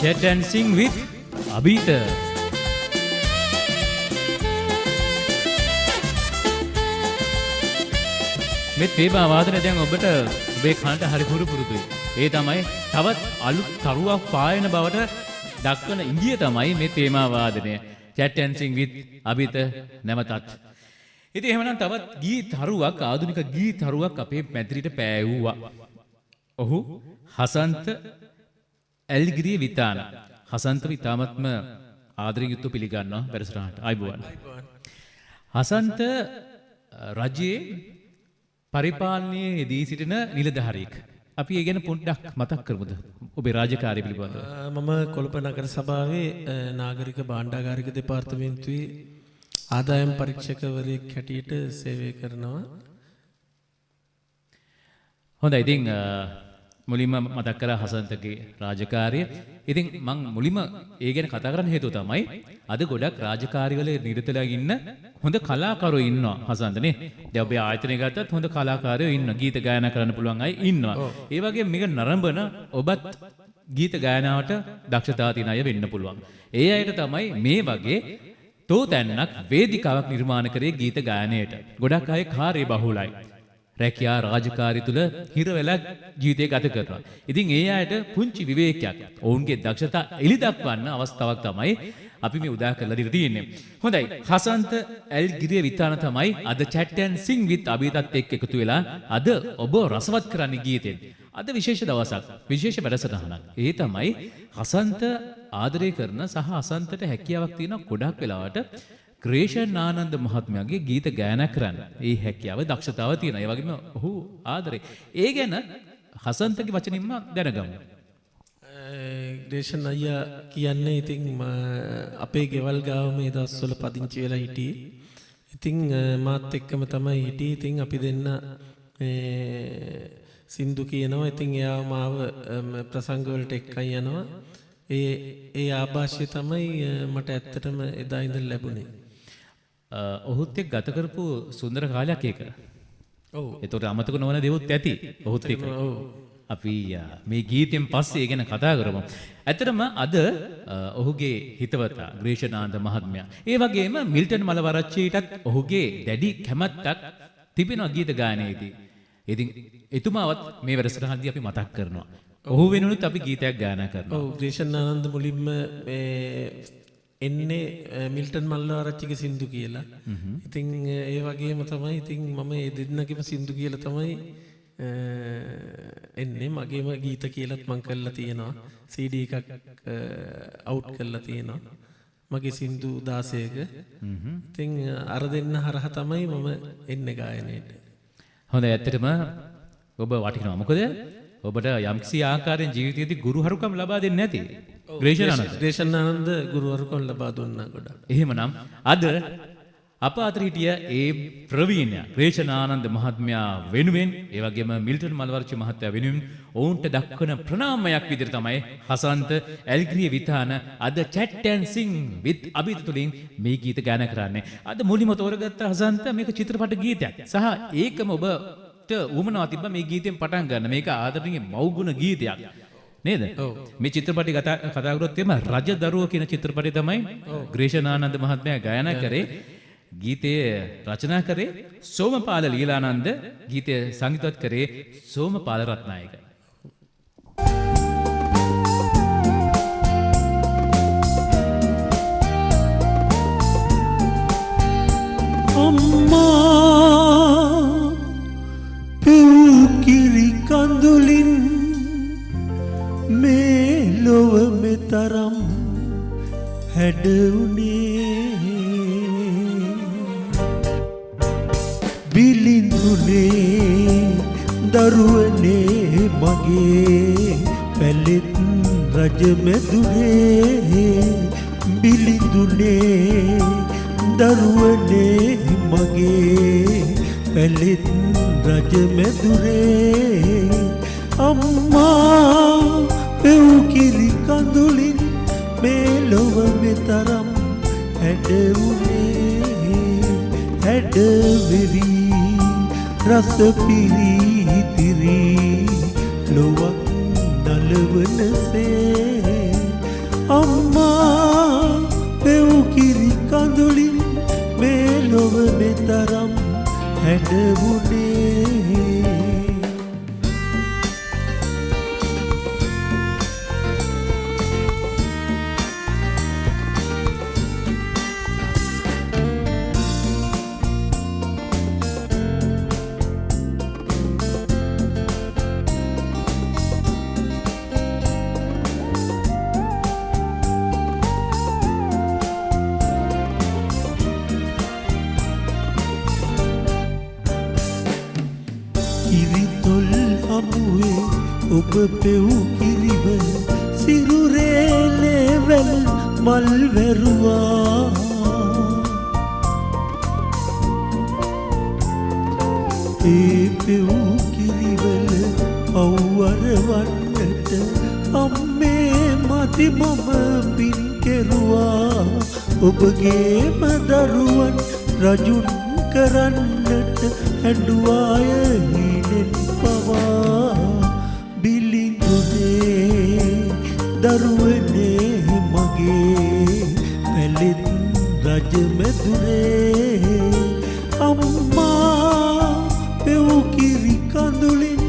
Jet and Sing with Abita. මේ තේමා වාදනය දැන් ඔබට ඔබේ කනට හරි පුරුදුයි. ඒ තමයි තවත් අලුත් තරුවක් පායන බවට දක්වන ඉංගිය තමයි මේ තේමා වාදනය. Jet and Sing with Abita නැවතත්. ඉතින් එහෙමනම් තවත් ගී තරුවක් ආධුනික ගී තරුවක් අපේ මැදිරියට පෑවුවා. ඔහු හසන්ත ඇල්ගිරිය විතාන. හසන්ත විතාමත්ම ආදරයෙන් යුක්තව පිළිගන්නවා වැඩසටහනට. ආයිබෝවන්. හසන්ත රජයේ පරිපාලනයේ යෙදී සිටින නිලධාරියෙක්. අපි ඒ ගැන පොඩ්ඩක් මතක් කරමුද? ඔබේ රාජකාරිය පිළිබඳව. මම කොළඹ නගර සභාවේ නාගරික භාණ්ඩාගාරික දෙපාර්තමේන්තුවේ ආදායම් පරීක්ෂකවරයෙක් හැටියට සේවය කරනවා. හොඳයි. ඉතින් මුලින්ම මතක් කරා හසන්තගේ රාජකාරිය. ඉතින් මම මුලින්ම ඒ ගැන කතා කරන්න හේතුව තමයි අද ගොඩක් රාජකාරිවල නිරතලා ඉන්න හොඳ කලාකරුවෝ ඉන්නවා හසන්තනේ. දැන් ඔබේ ආයතනය ගත්තත් හොඳ කලාකාරයෝ ඉන්නවා. ගීත ගායනා කරන්න පුළුවන් අය ඉන්නවා. ඒ වගේම මේක නරඹන ඔබත් ගීත ගායනාවට දක්ෂතාව තියෙන අය වෙන්න පුළුවන්. ඒ අයට තමයි මේ වගේ තෝතැන්නක් වේදිකාවක් නිර්මාණ කරේ ගීත ගායනයට. ගොඩක් අය කාර්ය බහුලයි. රැකියා රාජකාරී තුල හිර වෙලා ජීවිතය ගත කරනවා. ඉතින් ඒ අයට පුංචි විවේකයක්, ඔවුන්ගේ දක්ෂතා එලි දක්වන්න අවස්ථාවක් තමයි අපි මේ උදා කරලා දීලා තියෙන්නේ. හොඳයි. හසන්ත ඇල්ගිරිය විතාන තමයි අද Chat and Sing with අබිතත් එක්ක එකතු වෙලා අද ඔබ රසවත් කරන්නේ ගීතෙන්. අද විශේෂ දවසක්, විශේෂ වැඩසටහනක්. ඒ තමයි හසන්ත ආදරය කරන සහ හසන්තට හැකියාවක් තියෙන ගොඩක් වෙලාවට ක්‍රේෂන් ආනන්ද මහත්මයාගේ ගීත ගායනා කරන්න. ඒ හැකියාව දක්ෂතාව තියෙනවා. ඒ වගේම ඔහු ආදරේ. ඒ ගැන හසන්තගේ වචනින්ම දැනගමු. ක්‍රේෂන් අයියා කියන්නේ ඉතින් අපේ ගෙවල් ගාව මේ දවස්වල පදිංචි වෙලා හිටියේ. ඉතින් මාත් එක්කම තමයි හිටියේ. ඉතින් අපි දෙන්න සින්දු කියනවා. ඉතින් එයා මාව ප්‍රසංග වලට එක්කන් යනවා. ඒ ආభాෂය තමයි මට ඇත්තටම එදා ඉඳන් ලැබුණේ. ඔහුත් එක්ක ගත කරපු සුන්දර කාලයක් ඒක. ඔව්. ඒතකොට අමතක නොවන දේවල් ඇති. ඔහුත් එක්ක. ඔව්. අපි මේ ගීතෙන් පස්සේ ගැන කතා කරමු. ඇත්තටම අද ඔහුගේ හිතවතා ග්‍රේෂනාන්ද මහත්මයා, ඒ වගේම මිල්ටන් මලවරච්චිටත් ඔහුගේ දැඩි කැමැත්තක් තිබෙනවා ගීත ගායනයේදී. ඉතින් එතුමාවත් මේ වැඩසටහනදී අපි මතක් කරනවා. ඔහු වෙනුනුත් අපි ගීතයක් ගායනා කරනවා. ඔව්. ග්‍රේෂනානන්ද මුලින්ම එන්නේ මිල්ටන් මල්ලවරච්චිගේ සින්දු කියලා. ඉතින් ඒ වගේම තමයි ඉතින් මම ඒ දෙන්නගේම සින්දු කියලා තමයි එන්නේ. මගේම ගීත කියලාත් මම කරලා තියෙනවා. CD එකක් අවුට් කරලා තියෙනවා. මගේ සින්දු 16ක. ඉතින් අර දෙන්න හරහා තමයි මම එන්නේ ගායනයට. හොඳයි. ඇත්තටම ඔබ වටිනවා. මොකද ඔබට යම්කිසි ආකාරයෙන් ජීවිතයේදී ගුරුහරුකම් ලබා දෙන්නේ නැති ග්‍රේෂනානන්ද ගුරුහරුකම් ලබා දුන්නා ගොඩක්. එහෙමනම් අද අප අතර හිටිය ඒ ප්‍රවීණ ග්‍රේෂනානන්ද මහත්මයා වෙනුවෙන්, ඒ වගේම මිල්ටන් මල්වරච්චි මහත්තයා වෙනුවෙන් ඔවුන්ට දක්වන ප්‍රණාමයක් විදිහට තමයි හසන්ත ඇල්ගිරිය විතාන අද Chat and Sing with අබිත තුලින් මේ ගීත ගායනා කරන්නේ. අද මුලින්ම තෝරගත්ත හසන්ත මේක චිත්‍රපට ගීතයක්. සහ ඒකම ඔබ උමනවා තිබ්බ මේ ගීතෙන් පටන් ගන්න. මේක ආදරණීය මව්ගුණ ගීතයක් නේද? මේ චිත්‍රපටි කතා කරොත් එම රජදරුව කියන චිත්‍රපටය තමයි ග්‍රේෂනානන්ද මහත්මයා ගායනා කරේ. ගීතය රචනා කරේ සෝමපාල ලීලානන්ද, ගීතය සංගීතවත් කරේ සෝමපාල රත්නායක. කිරි කඳුලින් මේ ලොව මෙතරම් හැඩුනේ, බිලිඳුනේ දරුවනේ මගේ පැලෙත් රජ මැදුරේ, බිලිඳුනේ දරුවනේ මගේ පැලෙත් රජ මැදුරේ, අම්මා පෙව් කිරි කඳුලින් මේ ලොව මෙතරම් හැඩුනේ, හැඩවෙරි රස පිරිතිරි ලොවක් නලවනසේ, මෙතරම් හැඩවුණේ කිරිතොල් හමුවේ ඔබ පෙව් කිරිව සිරුරේ ලේවැල් මල් වැරුවා ඒ පෙව් කිරිවල අවුවර වන්නට අම්මේ මති මම පින් කෙරුවා ඔබගේම දරුවන් රජුන් කරන්නට හැඬුවාය හීනෙන් පවා බිලිඳුනේ දරුවනේ මගේ පැලෙත් රජමැදුරේ අම්මා පෙව් කිරි කඳුලින්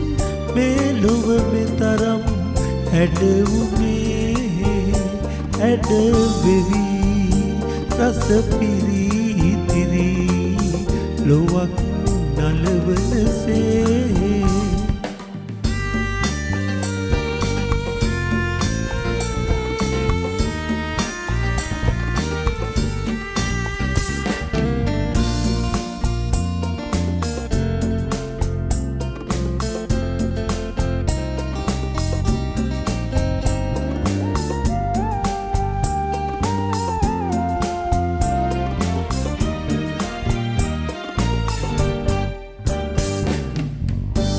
මේ ලොව මෙතරම් හැඩවුණේ හැඩවෙවි රස පිරිතිරි ලොවක් නලවනසේ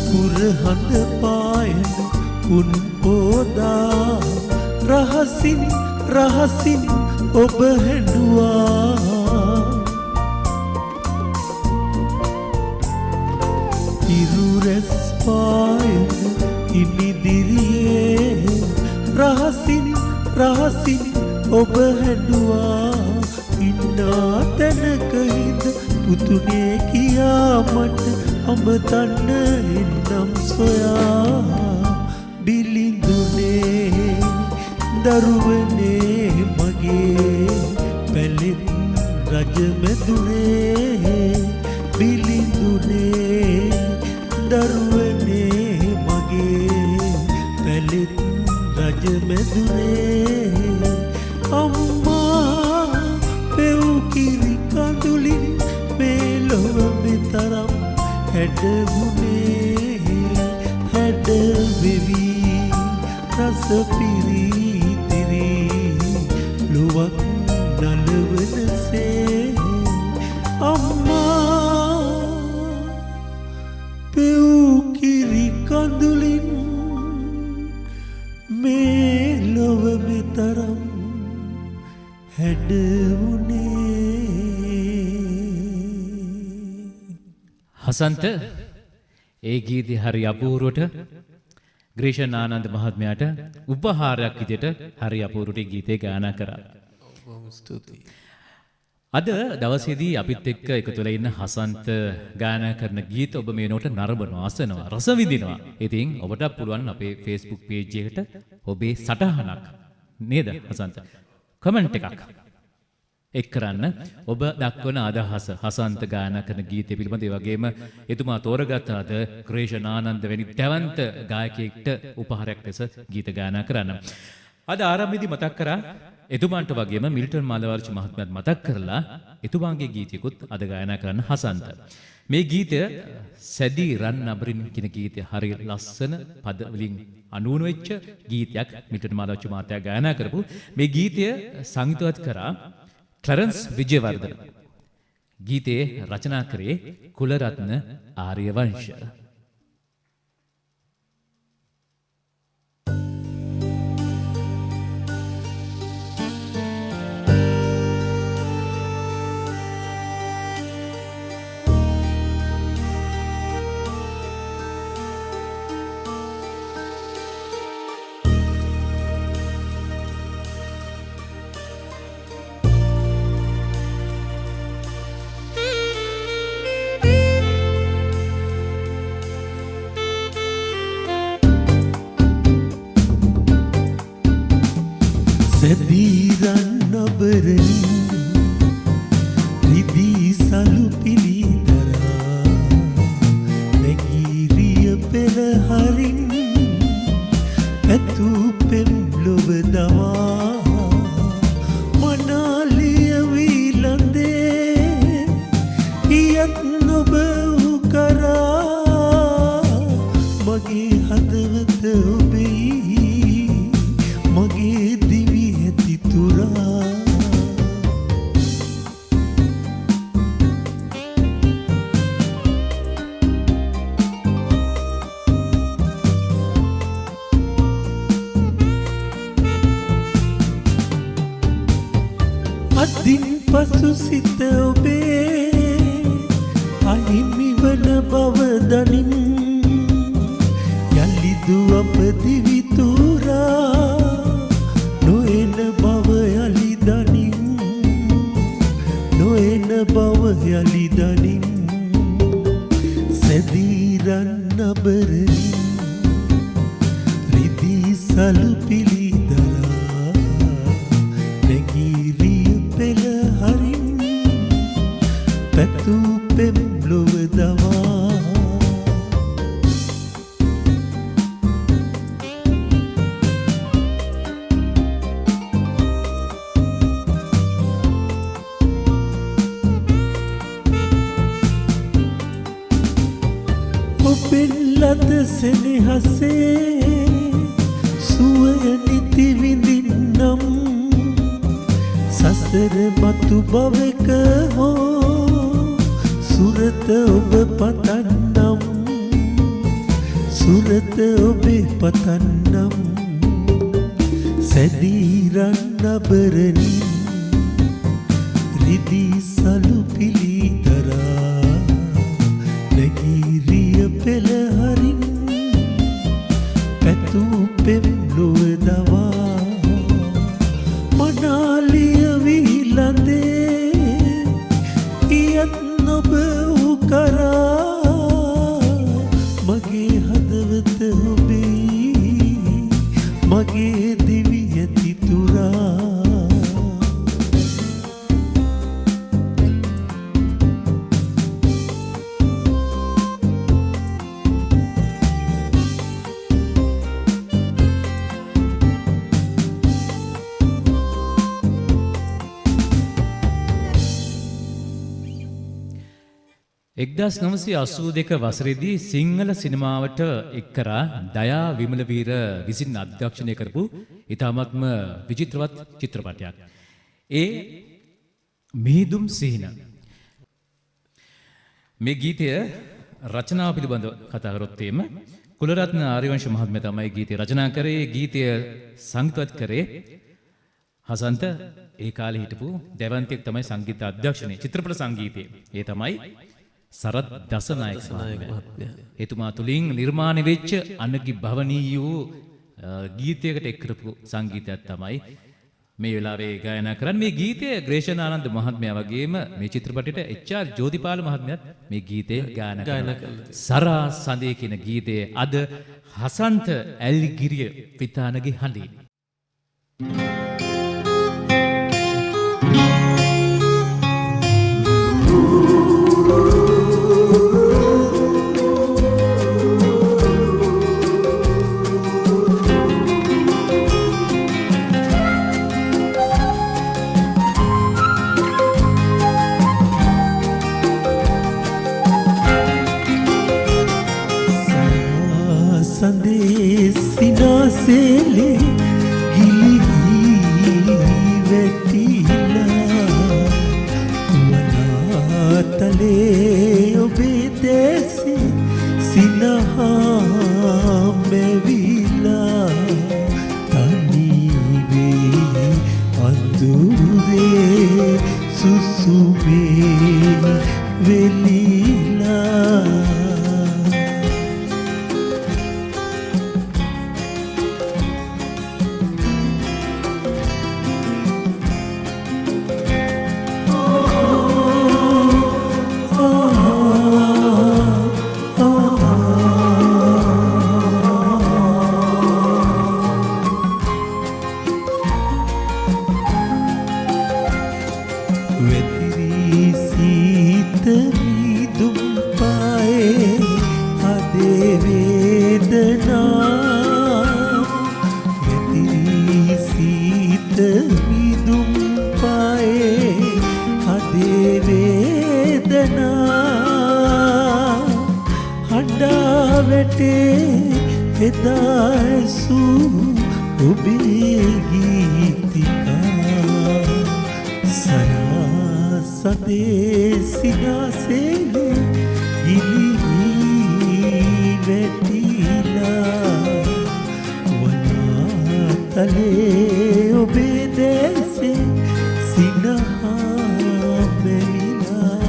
කුරහඳ පායන උන් පෝදා රහසින් රහසින් ඔබ හැඬුවා ඉරුරැස් පායන ඉනිදිරියේ රහසින් රහසින් ඔබ හැඬුවා ඉන්නා තැනක හිඳ පුතුනේ කියා මට අමතන්න එන්නම් සොයා බිලිඳුනේ දරුවනේ මගේ පැලෙත් රජමැදුරේ බිලිඳුනේ දරුවනේ මගේ පැලෙත් රජමැදුරේ අම්මා පෙව් කිරි කඳුලින් මේ ලොව මෙතරම් හැඩවුණේ හැඩවෙවි රස පිරිතිරි ලොවක් නලවනසේ අම්මා පෙව් කිරි කඳුලින් මේ ලොව මෙතරම් හැඩවුණේ හසන්ත ඒ ගීතය හරි අපූරුවට ග්‍රීෂන් ආනන්ද මහත්මයාට උපහාරයක් විදියට හරි අපූරුවට ගීතේ ගායනා කරා. බොහොම ස්තුතියි. අද දවසේදී අපිත් එක්ක එකතු වෙලා ඉන්න හසන්ත ගායනා කරන ගීත ඔබ මේ නෝට නරඹනවා, අසනවා, රස විඳිනවා. ඉතින් ඔබට පුළුවන් අපේ Facebook page එකට ඔබේ සටහනක් නේද හසන්ත? කමෙන්ට් එකක් එක් කරන්න ඔබ දක්වන අදහස හසන්ත ගායනා කරන ගීතය පිළිබඳ ඒ වගේම එතුමා තෝරගත් අද ක්‍රේෂන් ආනන්ද වැනි තැවන්ත ගායකයෙක්ට උපහාරයක් ලෙස ගීත ගායනා කරන්න. අද ආරම්භයේදී මතක් කරා එතුමාන්ට වගේම මිල්ටන් මාලවර්ච මහත්මයාත් මතක් කරලා එතුමාගේ ගීතයකුත් අද ගායනා කරන්න හසන්ත. මේ ගීතය සැදී රන් අබරින් කියන ගීතය හරි ලස්සන පද වලින් අනුවන වෙච්ච ගීතයක් මිල්ටන් මාලවර්ච මහත්තයා ගායනා කරපු මේ ගීතය සංගීතවත් කරා ක්ලරන්ස් විජේවර්ධන. ගීතයේ රචනා කරේ කුලරත්න ආර්යවංශ. දවා මනාලිය වීලඳේ හියත් නොබ කරා මගේ හදවත ඔබෙයි මගේ දිවි ඇති තුරා අදින් පසු සිත ඔබේ අහිමි වන බව දනින් යලිදු අප දිවි තුරා නොඑන බව යලි දනින් නොඑන බව යලි දනින් සැදීරන් නබරනින් රිදී සලු පිළිදරා නැගීරිය පෙළ හරින් පැතු පෙම් ලොව දවා ඔබෙන් ලද සෙනෙහසේ සුවය නිති විඳින්නම් සසර මතු භවක හෝ සුරත ඔබ පතන්නම් සුරත ඔබේ පතන්නම් සැදීරන් නබරනින් රිදී සලු පිළිදරා නැගීරිය පෙළ හරින් පැතු පෙම් ලොව දවා මනාලිය වීලඳේ හියත් නොබ කරා මගේ හදවත ඔබෙයි මගේ දිවි ඇති තුරා එක්දස් නවසය අසූ දෙක වසරේදී සිංහල සිනමාවට එක්කරා දයා විමලවීර විසින් අධ්‍යක්ෂණය කරපු ඉතාමත්ම විචිත්‍රවත් චිත්‍රපටයක්. ඒ මිහිදුම් සිහින. මේ ගීතය රචනාව පිළිබඳව කතා කරොත් එම කුලරත්න ආර්යවංශ මහත්මයා තමයි ගීතය රචනා කරේ. ගීතය සංගීතවත් කරේ හසන්ත ඒ කාලේ හිටපු දැවන්තෙක් තමයි සංගීත අධ්‍යක්ෂණය චිත්‍රපට සංගීතයේ. ඒ තමයි සරත් දසනායක මහත්මයා. එතුමා තුලින් නිර්මාණය වෙච්ච අනගි භවනීය වූ ගීතයකට එක් කරපු සංගීතයක් තමයි මේ වෙලාවේ ගායනා කරන්නේ. මේ ගීතය ග්‍රේෂන් ආනන්ද මහත්මයා වගේම මේ චිත්‍රපටයට එච්.ආර්. ජෝතිපාල මහත්මයාත් මේ ගීතය ගායනා කළා. සරා සඳේ කියන ගීතය අද හසන්ත ඇල්ගිරිය පිතානගේ හඬින්. සඳේ සිනාසෙලේ වැටේ එදා ඇසූ ඔබේ ගීතිකා සරසදේ සිනාසේලේ ගිලිහී වැටිලා වනාතලේ ඔබේ දැසේ සිනහා මෙලිලා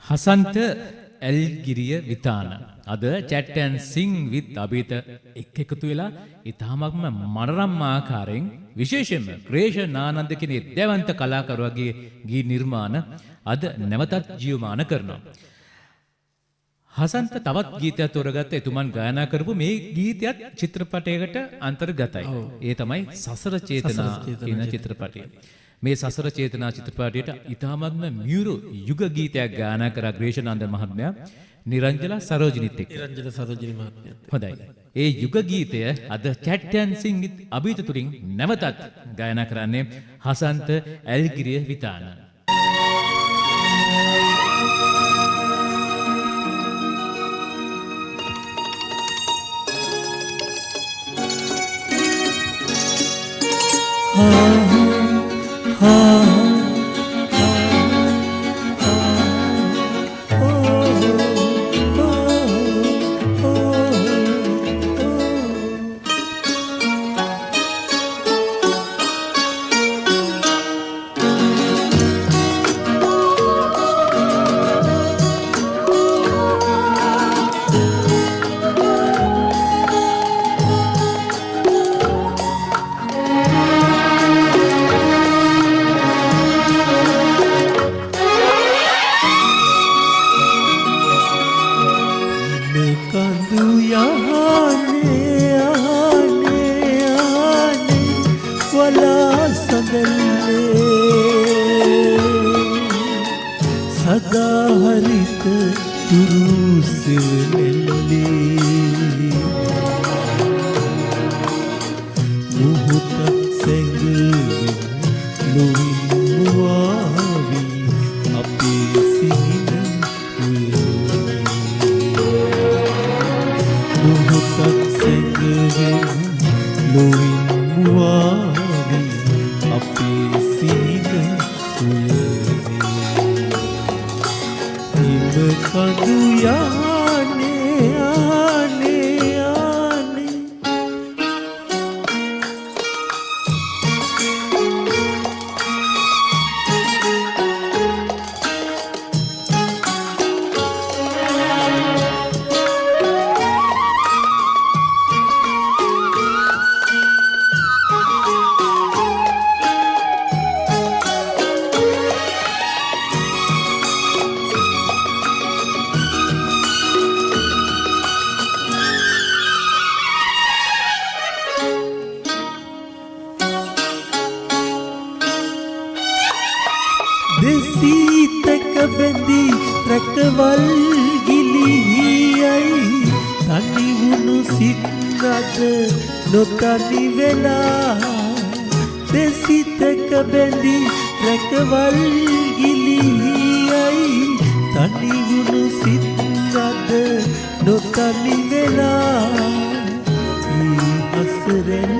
හසන්ත ඇල්ගිරිය විතාන අද chat and sing with අභිත එකතු වෙලා ඊටමත්ම මනරම් ආකාරයෙන් විශේෂයෙන්ම ක්‍රේෂන් ආනන්ද කියන දේවන්ත කලාකරුවගේ ගී නිර්මාණ අද නැවතත් ජීවමාන කරනවා. හසන්ත තවත් ගීතයක් තෝරගත්ත එතුමන් ගායනා කරපු මේ ගීතයත් චිත්‍රපටයකට අන්තර්ගතයි. ඒ තමයි සසර චේතනා කියන චිත්‍රපටය. මේ සසර චේතනා චිත්‍රපටයට ඉතාමත්ම මියුරු යුග ගීතයක් ගායනා කර ග්‍රේෂානන්ද මහත්මයා නිරංජලා සරෝජිනිත් එක්ක. නිරංජන සරෝජිනි මහත්මියත්. හොඳයි. ඒ යුග ගීතය අද chat and sing with අභිත තුලින් නැවතත් ගායනා කරන්නේ හසන්ත ඇල්ගිරිය විතාන. රැකවල් ගිලිහියයි තනි වුණු සිත් අද නොතනි වෙලා දෙසිතක බැඳි රැකවල් ගිලිහියයි තනි වුණු සිත් අද නොතනි වෙලා හසරෙන්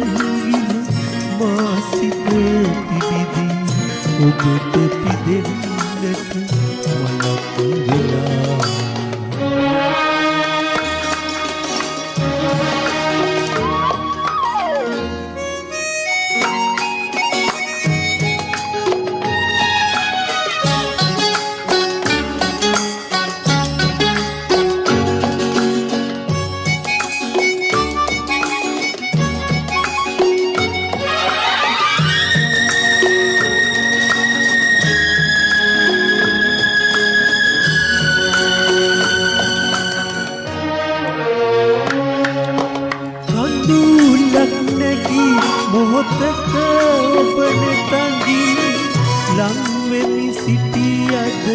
වින මාසිත පිබිදි ඔබට පිදෙන්නට මලක් වෙලා මොහොතක ඔබන තඟින් ලංවෙමි සිටියද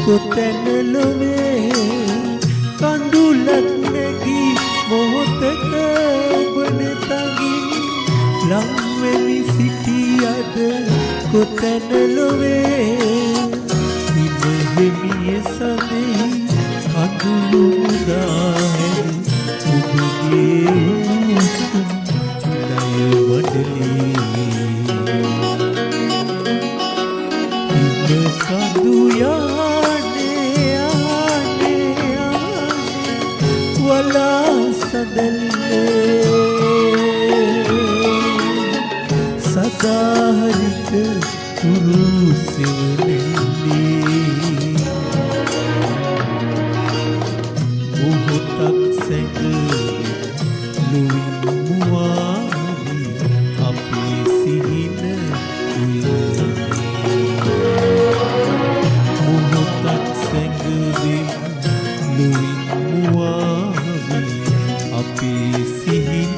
කොතැන ලොවේ කඳුලක් නැගී මොහොතක ඔබන තඟින් ලංවෙමි සිටියද කොතැන ලොවේ හිමෙහිමිය සදෙහි කඳුළු මුදාහැරි ඔබගේ උණුසුම් කඳු යානේ වලා සදල්ලේ සදාහරිත තුරු සිවනෙන්නේ මොහොතක් සැඟවි ලුවින් මුවාවි අපේ සිහින මොහොතක් සැඟවි ලුවින් මුවාවි අපේ සිහින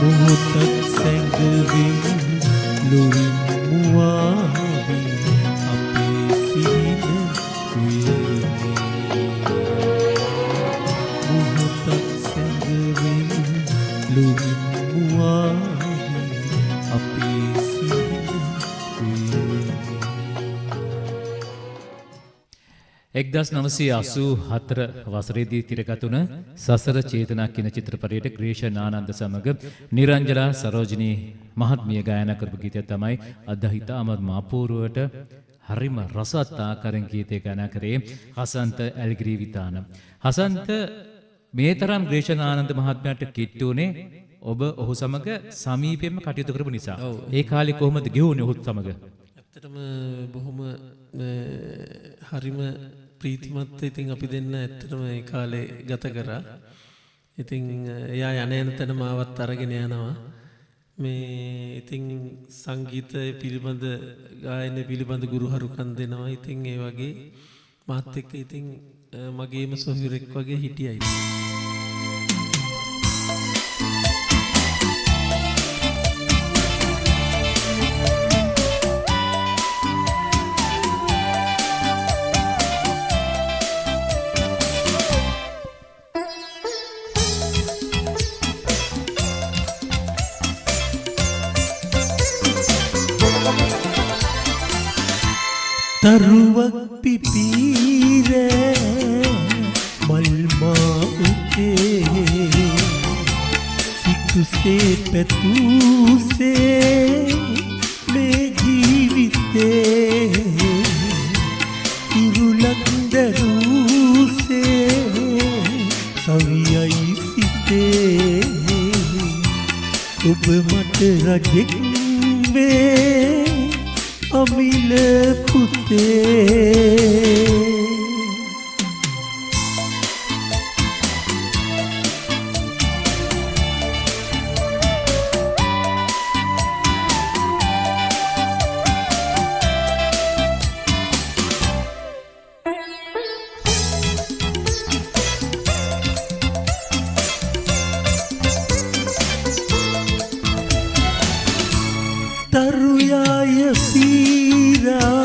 මොහොතක් සැඟවි ලුවින් මුවාවි අපේ සිහින මොහොතක් සැඟවි ලුවින් මුවාවි අපේ සිහින 1984 වසරේදී තිරගතුන සසර චේතනා කියන චිත්‍රපටයේ ග්‍රේෂන් ආනන්ද සමග නිරංජලා සරෝජිනී මහත්මිය ගායනා කරපු ගීතය තමයි අද හිතාම මාපූර්වට හරිම රසවත් ආකාරයෙන් ගීතය ගායනා කරේ හසන්ත ඇල්ග්‍රීවිතාන. හසන්ත මේ තරම් ග්‍රේෂන් ආනන්ද මහත්මයාට කිට්ටුනේ ඔබ ඔහු සමග සමීපයෙන්ම කටයුතු කරපු නිසා. ඒ කාලේ කොහොමද ගෙවුනේ ඔහුත් සමග? ඇත්තටම බොහොම හරිම ප්‍රීතිමත්. ඉතින් අපි දෙන්න ඇත්තටම ඒ කාලේ ගත කරා. ඉතින් එයා යන තැන මාවත් අරගෙන යනවා. මේ ඉතින් සංගීතය පිළිබඳ ගායන පිළිබඳ ගුරුහරුකම් දෙනවා. ඉතින් ඒ වගේ මාත් එක්ක ඉතින් මගේම සොහොයුරෙක් වගේ හිටියයි. තරුවක් පිපීර මල්මාඋතේ සිතුසේ පැතුසේ මේ ජීවිතේ ඉරුලක් දරුසේ සවියයි සිතේ ඔබ මට රජෙක් වේ අමිල පුතේ තරුයාය පීරා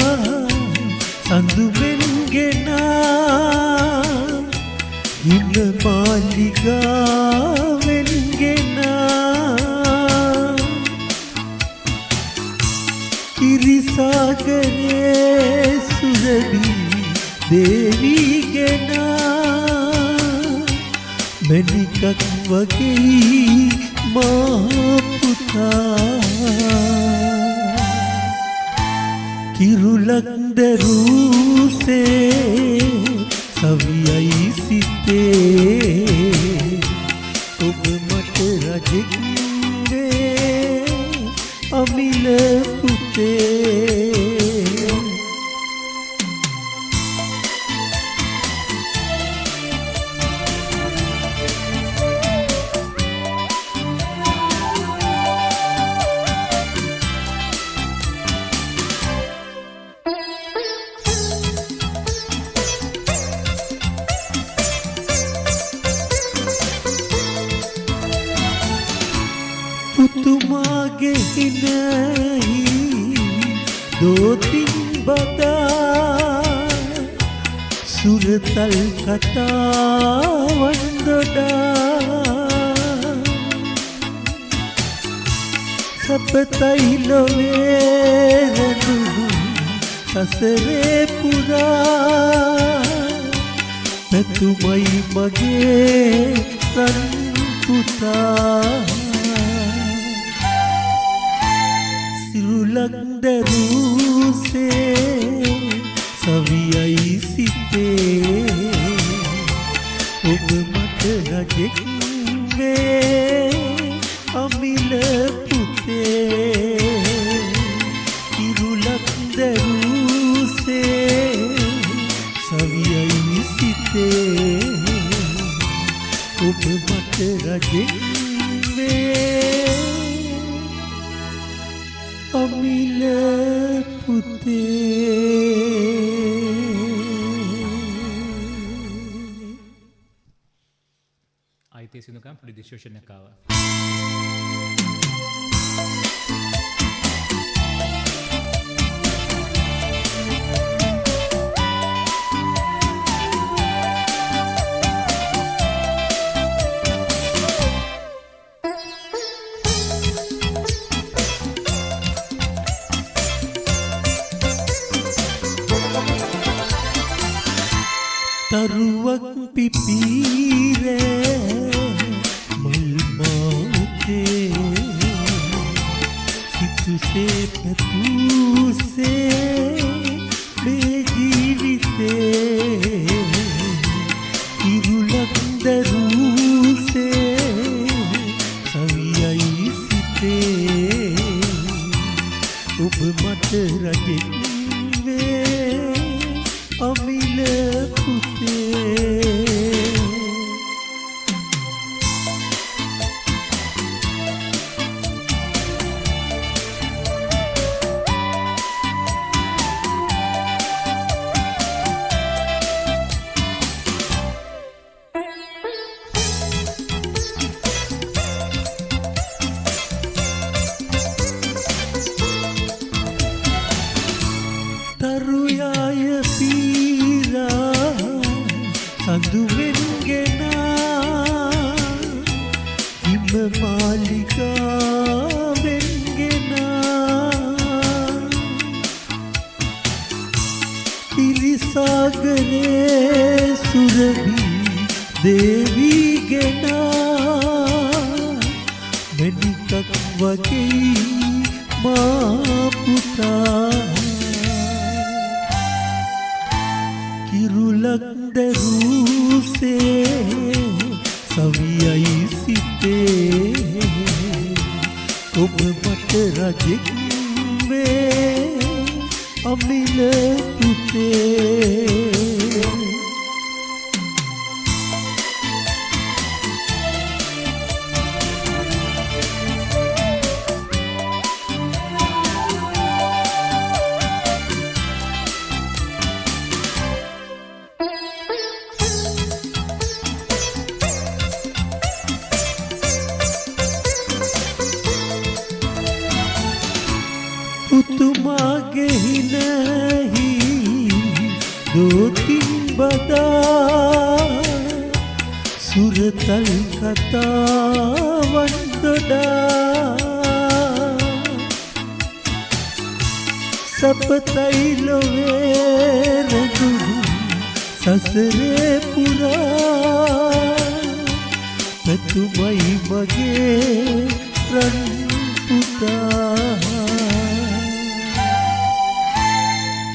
සඳුමෙන් ගෙනා හිම මාලිගාවෙන් ගෙනා කිරිසාගරේ සුරබි දේවී ගෙනා මැණිකක් වගේ මා පුතා කිරුලක් දරුසේ සවියයි සිතේ ඔබ මට රජෙක් වේ අමිල පුතේ පුතුමාගේ හිනයි දෝතින් බදා සුරතල් කතාවන් දොඩා සපතයි ලොවේ රැඳුණු සසරේ පුරා පැතුමයි මගේ රන් පුතා සිරුලක් දරුසේ සවියයි සිතේ ඔබ මට රජෙක් වේ අමිල පුතේ සිරුලක් දරුසේ සවියයි සිතේ ඔබ මට රජෙක් වේ අමිල පුතේ අයිතේ සිනුකම් පොඩි ඩිස්කෂන් එකක් ආවා. තරුවක් පිපීරේ මල් මාතේ සිතුසේ පැතුසේ මේ ජීවිතේ ඉරුලක් දරුසේ සවියයි සිතේ ඔබ මට රජෙක් වේ අමිල පුතේ තරුයාය පීරා සඳුවෙන් ගෙනා හිම මාලිගාවෙන් ගෙනා කිරිසාගරේ සුරබි දේවී ගෙනා මැණිකක් වගේ මා පුතා කිරුලක් දරුසේ සවියයි සිතේ ඔබ මට රජෙක් වේ අමිල පුතේ පුතුමාගේ හිනහි දෝතින් බදා සුරතල් කතාවන් දොඩා සපතයි ලොවේ රැඳුණු සසරේ පුරා පැතුමයි මගේ රන් පුතා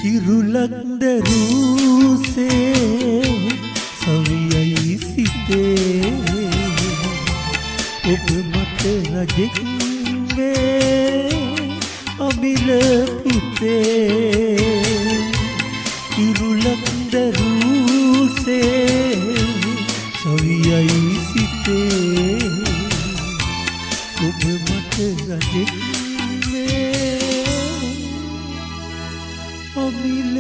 කිරුලක් දරුසේ සවියයි සිතේ ඔබ මට රජෙක් වේ අමිල පුතේ කිරුලක් දරුසේ සවියයි සිතේ ඔබ මට රජෙක් වේ අමිල